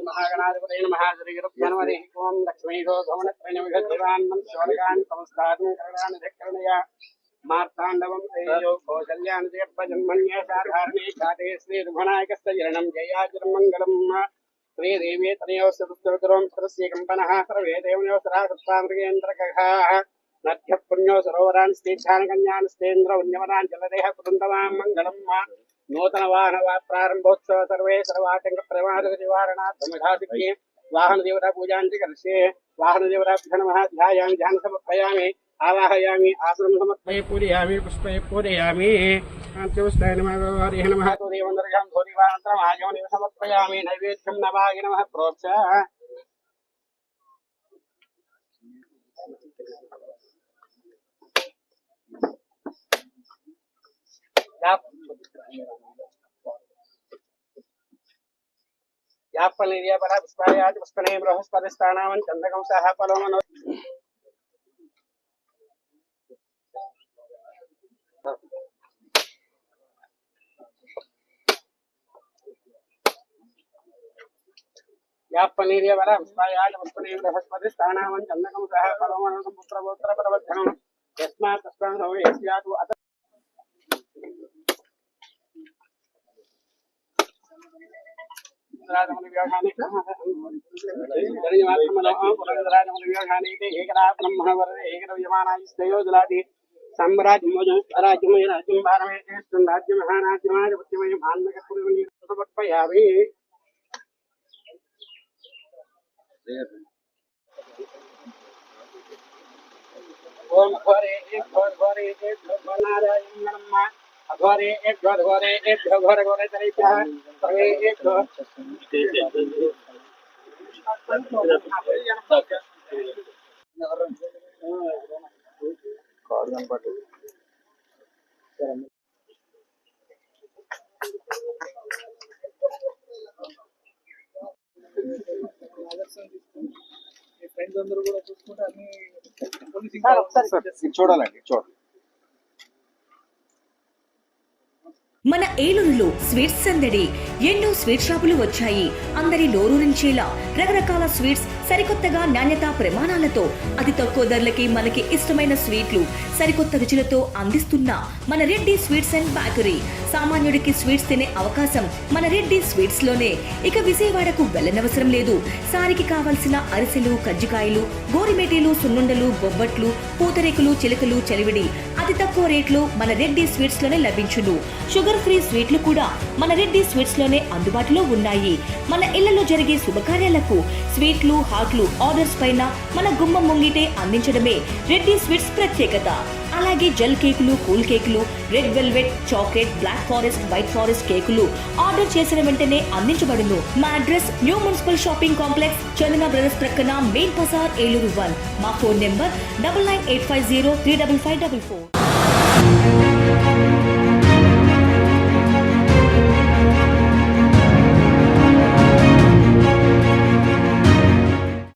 महागणाधिपतये नमः। श्रीगुरुभ्यो ओं लक्ष्मीशो भवनत्रयनिमिषद्दिवान्नं शौर्यान् संस्थातुं करणानिधिकरणया मार्ताण्डवं तेजो कौशल्यान् जगत्पजन्मन्ये साधारणे घाटे श्रीरघुनायकस्य जरणं जयाजिर्मङ्गलम् श्रीदेवी तनयोस्तुस्तुरुं सरस्य कम्पनः सर्वे देवनयो सरासत्तामृगेन्द्रकघाः नद्यः पुण्यो सरोवरान् स्तीर्थान् स्तेन्द्र उन्यवनान् जलदेह कुरुन्दवां मङ्गलम् नूतन वाहन प्रारंभोत्सव सर्वे सर्वातंक प्रमाद निवारणार्थमिधासिके वाहन देवता पूजांति कर्षे वाहन देवताभ्यो नमः ध्यायामि ध्यान समर्पयामि आवाहयामि आसनं समर्पये पूजयामि पुष्पे पूजयामि कांतिपुष्पाय नमः हरिः नमः तो देवन्दर्गां धोरिवानन्तरम् आजमनीव समर्पयामि नैवेद्यं नवाय नमः प्रोक्ष यापनिरिया बड़ा पुष्पायाच पुष्पने बृहस्पतिस्थानावं चंद्रकं सह फलोमनो यापनिरिया बड़ा पुष्पायाच पुष्पने बृहस्पतिस्थानावं चंद्रकं सह फलोमनो पुत्र प्रवर्धनं यस्मात् तस्मात् हो यस्यातु राजमल व्याघाने ब्रह्मणवरे एकरव्यमानायस्तयो जलादि साम्राज्यमोजं राज्यमय राज्यं भारमे राज्य महाराज्यमाधिपत्यमय मान्नकपुरमणि समर्पयामि ओम घोरे एक घोरे एक नारायण नमः अघोरे एक घोरे तरीका सर्वे एक ఫ్రెండ్స్ అందరూ కూడా చూసుకుంటే అన్ని చూడాలండి చూడండి మన ఏలూరులో స్వీట్స్ సందడి ఎన్నో స్వీట్ షాపులు వచ్చాయి. అందరి నోరూరించేలా రకరకాల స్వీట్స్ సరికొత్తగా నాణ్యతా ప్రమాణాలతో అతి తక్కువ ధరలకి మనకి ఇష్టమైన స్వీట్లు సరికొత్త రుచులతో అందిస్తున్న మన రెడ్డి స్వీట్స్ అండ్ బేకరీ. సామాన్యుడికి స్వీట్స్ తినే అవకాశం మన రెడ్డి స్వీట్స్ లోనే. ఇక విజయవాడకు వెళ్ళనవసరం లేదు. సారికి కావలసిన అరిసెలు, కజ్జికాయలు, గోరిమేటీలు, సున్నుండలు, బొబ్బట్లు, పూతరేకులు, చిలకలు, చలివిడి అతి తక్కువ రేట్లు మన రెడ్డి స్వీట్స్ లోనే లభించును. షుగర్ ఫ్రీ స్వీట్లు కూడా మన రెడ్డి స్వీట్స్ లోనే అందుబాటులో ఉన్నాయి. మన ఇళ్లలో జరిగే శుభకార్యాలకు స్వీట్లు, హాట్లు ఆర్డర్స్ పైన మన గుమ్మం ముంగిటే అందించడమే రెడ్డి స్వీట్స్ ప్రత్యేకత. అలాగే జెల్ కేకులు, కూల్ కేకులు, red velvet, chocolate, black forest, white forest కేకులు ఆర్డర్ చేసిన వెంటనే అందించబడును. మా address new municipal shopping complex, Chandana brothers ప్రక్కన మెయిన్ బజార్, ఏలూరు 1. మా ఫోన్ నెంబర్ 9985035544.